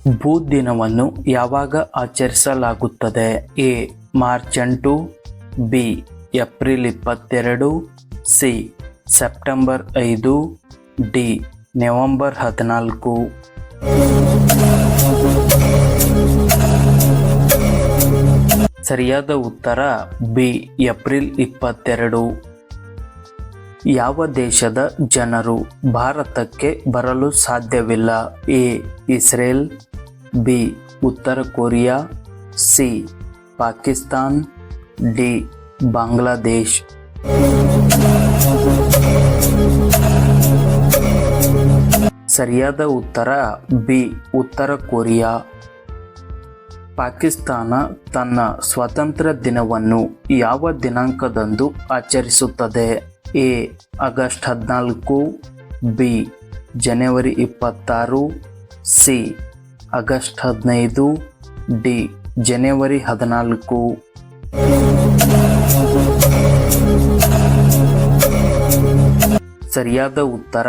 ಭೂದಿನವನ್ನು ಯಾವಾಗ ಆಚರಿಸಲಾಗುತ್ತದೆ? A. March 8, B. April 22, C. September 5, D. November 14. ಸರಿಯಾದ ಉತ್ತರ ಬಿ. ಏಪ್ರಿಲ್ 22. ಯಾವ ದೇಶದ ಜನರು ಭಾರತಕ್ಕೆ ಬರಲು ಸಾಧ್ಯವಿಲ್ಲ? ಎ. Israel, B. ಉತ್ತರ Korea, C. Pakistan, D. Bangladesh. ಸರಿಯಾದ ಉತ್ತರ ಬಿ. ಉತ್ತರ ಕೊರಿಯಾ. ಪಾಕಿಸ್ತಾನ ತನ್ನ ಸ್ವಾತಂತ್ರ್ಯ ದಿನವನ್ನು ಯಾವ ದಿನಾಂಕದಂದು ಆಚರಿಸುತ್ತದೆ? ಎ. August 14, B. ಜನವರಿ 26, ಸಿ. August 15, D. ಜನವರಿ 14. ಸರಿಯಾದ ಉತ್ತರ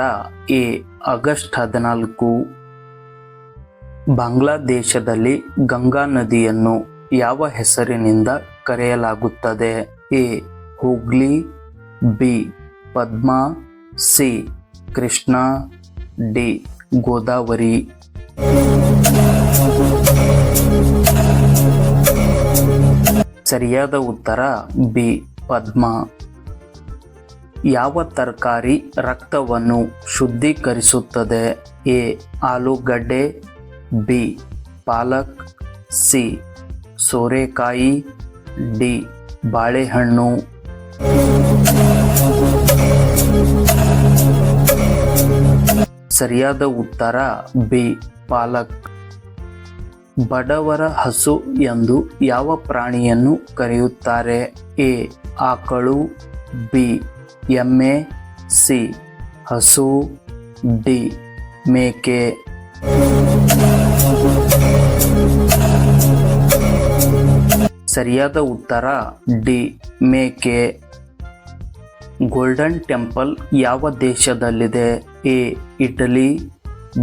ಎ. ಆಗಸ್ಟ್ 14. ಬಾಂಗ್ಲಾದೇಶದಲ್ಲಿ ಗಂಗಾ ನದಿಯನ್ನು ಯಾವ ಹೆಸರಿನಿಂದ ಕರೆಯಲಾಗುತ್ತದೆ? A. Hooghly, B. Padma, C. Krishna, D. Godavari. ಸರಿಯಾದ ಉತ್ತರ ಬಿ. ಪದ್ಮಾ. ಯಾವ ತರಕಾರಿ ರಕ್ತವನ್ನು ಶುದ್ಧೀಕರಿಸುತ್ತದೆ? ಎ. ಆಲೂಗಡ್ಡೆ, ಬಿ. ಪಾಲಕ್, ಸಿ. ಸೋರೆಕಾಯಿ, ಡಿ. ಬಾಳೆಹಣ್ಣು. ಸರಿಯಾದ ಉತ್ತರ ಬಿ. ಪಾಲಕ್. ಬಡವರ ಹಸು ಎಂದು ಯಾವ ಪ್ರಾಣಿಯನ್ನು ಕರೆಯುತ್ತಾರೆ? ಎ. ಆಕಳು, ಬಿ. ಎಮ್ಮೆ, ಸಿ. ಹಸು, ಡಿ. ಮೇಕೆ. ಸರಿಯಾದ ಉತ್ತರ ಡಿ. ಮೇಕೆ. ಗೋಲ್ಡನ್ ಟೆಂಪಲ್ ಯಾವ ದೇಶದಲ್ಲಿದೆ? A. Italy,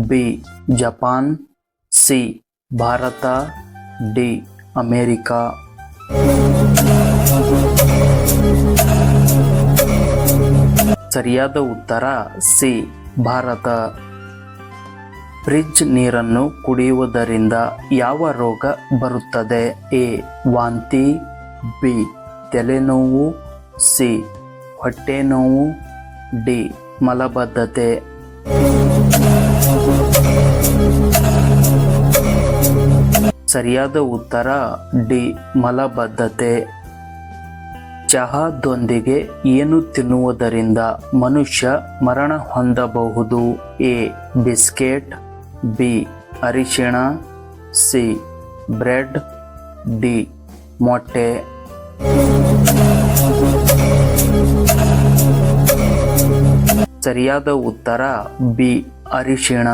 B. Japan, C. Bharat, D. America. ಸರಿಯಾದ ಉತ್ತರ ಸಿ. ಭಾರತ. ಫ್ರಿಡ್ಜ್ ನೀರನ್ನು ಕುಡಿಯುವುದರಿಂದ ಯಾವ ರೋಗ ಬರುತ್ತದೆ? ಎ. ವಾಂತಿ, ಬಿ. ತಲೆನೋವು, ಸಿ. ಹೊಟ್ಟೆ ನೋವು, ಡಿ. ಮಲಬದ್ಧತೆ. ಸರಿಯಾದ ಉತ್ತರ ಡಿ. ಮಲಬದ್ಧತೆ. ಚಹಾದೊಂದಿಗೆ ಏನು ತಿನ್ನುವುದರಿಂದ ಮನುಷ್ಯ ಮರಣ ಹೊಂದಬಹುದು? ಎ. Biscuit, B. ಅರಿಶಿಣ, ಸಿ. Bread, D. ಮೊಟ್ಟೆ. ಸರಿಯಾದ ಉತ್ತರ ಬಿ. ಅರಿಶಿಣ.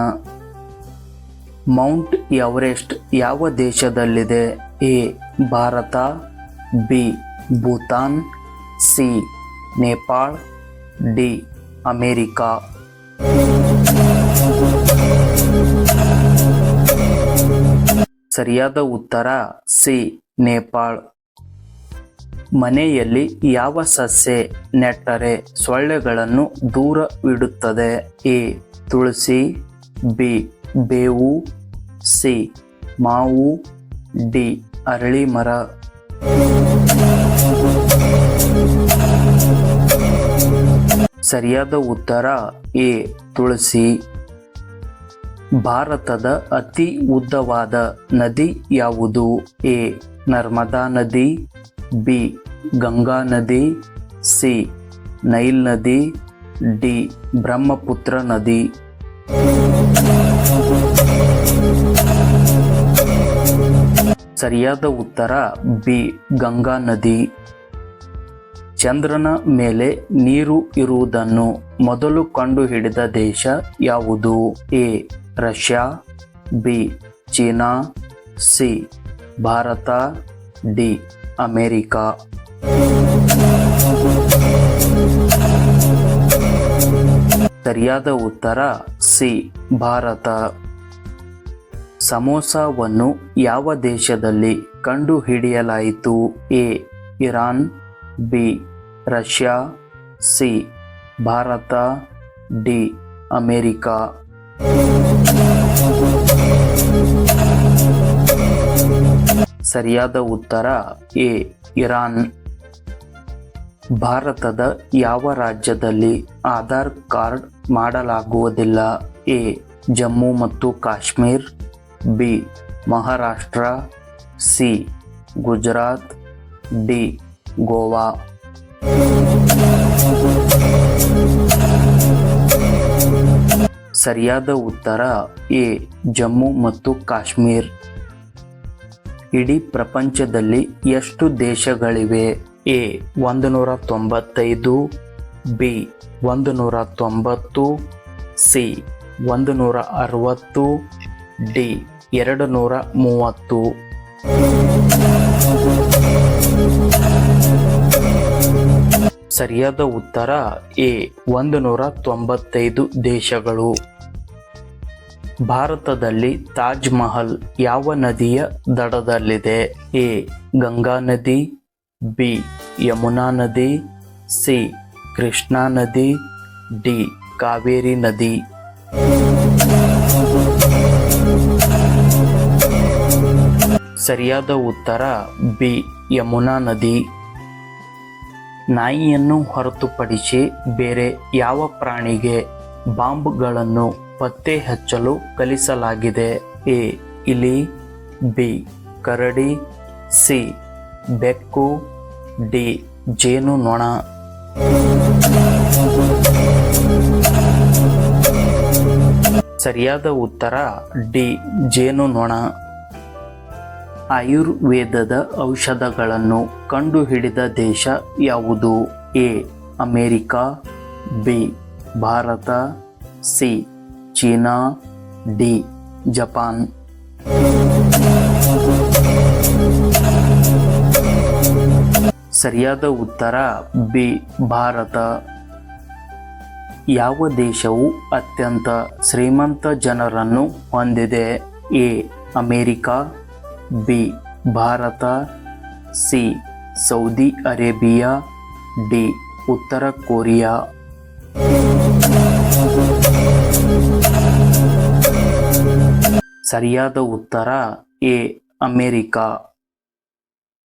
ಮೌಂಟ್ ಎವರೆಸ್ಟ್ ಯಾವ ದೇಶದಲ್ಲಿದೆ? A. Bharat, B. Bhutan, C. Nepal, D. America. ಸರಿಯಾದ ಉತ್ತರ ಸಿ. ನೇಪಾಳ. ಮನೆಯಲ್ಲಿ ಯಾವ ಸಸ್ಯ ನೆಟ್ಟರೆ ಸೊಳ್ಳೆಗಳನ್ನು ದೂರವಿಡುತ್ತದೆ? ಎ. ತುಳಸಿ, ಬಿ. ಬೇವು, ಸಿ. ಮಾವು, ಡಿ. ಅರಳಿ ಮರ. ಸರಿಯಾದ ಉತ್ತರ ಎ. ತುಳಸಿ. ಭಾರತದ ಅತಿ ಉದ್ದವಾದ ನದಿ ಯಾವುದು? ಎ. ನರ್ಮದಾ ನದಿ, ಬಿ. ಗಂಗಾ ನದಿ, ಸಿ. ನೈಲ್ ನದಿ, ಡಿ. ಬ್ರಹ್ಮಪುತ್ರ ನದಿ. ಸರಿಯಾದ ಉತ್ತರ ಬಿ. ಗಂಗಾ ನದಿ. ಚಂದ್ರನ ಮೇಲೆ ನೀರು ಇರುವುದನ್ನು ಮೊದಲು ಕಂಡುಹಿಡಿದ ದೇಶ ಯಾವುದು? A. Russia, B. China, C. Bharat, D. America. ಸರಿಯಾದ ಉತ್ತರ ಸಿ. ಭಾರತ. ಸಮೋಸಾವನ್ನು ಯಾವ ದೇಶದಲ್ಲಿ ಕಂಡುಹಿಡಿಯಲಾಯಿತು? A Iran, B Russia, C Bharat, D America. ಸರಿಯಾದ ಉತ್ತರ ಎ ಇರಾನ್. ಭಾರತದ ಯಾವ ರಾಜ್ಯದಲ್ಲಿ ಆಧಾರ್ ಕಾರ್ಡ್ ಮಾಡಲಾಗುವುದಿಲ್ಲ? ಎ ಜಮ್ಮು ಮತ್ತು Kashmir, B Maharashtra, C Gujarat, D Goa. ಸರಿಯಾದ ಉತ್ತರ ಎ ಜಮ್ಮು ಮತ್ತು ಕಾಶ್ಮೀರ್. ಇಡೀ ಪ್ರಪಂಚದಲ್ಲಿ ಎಷ್ಟು ದೇಶಗಳಿವೆ? A 195, B 190, C 160, D 230. ಸರಿಯಾದ ಉತ್ತರ ಎ 195 ದೇಶಗಳು. ಭಾರತದಲ್ಲಿ ತಾಜ್ ಮಹಲ್ ಯಾವ ನದಿಯ ದಡದಲ್ಲಿದೆ? ಎ ಗಂಗಾ ನದಿ, ಬಿ ಯಮುನಾ ನದಿ, ಸಿ ಕೃಷ್ಣಾ ನದಿ, ಡಿ ಕಾವೇರಿ ನದಿ. ಸರಿಯಾದ ಉತ್ತರ ಬಿ ಯಮುನಾ ನದಿ. ನಾಯಿಯನ್ನು ಹೊರತುಪಡಿಸಿ ಬೇರೆ ಯಾವ ಪ್ರಾಣಿಗೆ ಬಾಂಬ್ಗಳನ್ನು ಪತ್ತೆ ಹಚ್ಚಲು ಕಲಿಸಲಾಗಿದೆ? ಎ ಇಲಿ, ಬಿ ಕರಡಿ, ಸಿ ಬೆಕ್ಕು, ಡಿ ಜೇನುನೊಣ. ಸರಿಯಾದ ಉತ್ತರ ಡಿ ಜೇನುನೊಣ. ಆಯುರ್ವೇದದ ಔಷಧಗಳನ್ನು ಕಂಡುಹಿಡಿದ ದೇಶ ಯಾವುದು? A America, B Bharat, C China, D Japan. ಸರಿಯಾದ ಉತ್ತರ ಬಿ ಭಾರತ. ಯಾವ ದೇಶವು ಅತ್ಯಂತ ಶ್ರೀಮಂತ ಜನರನ್ನು ಹೊಂದಿದೆ? A America, B Bharat, C Saudi Arabia, D ಉತ್ತರ ಕೊರಿಯಾ. ಸರಿಯಾದ ಉತ್ತರ ಎ ಅಮೆರಿಕ.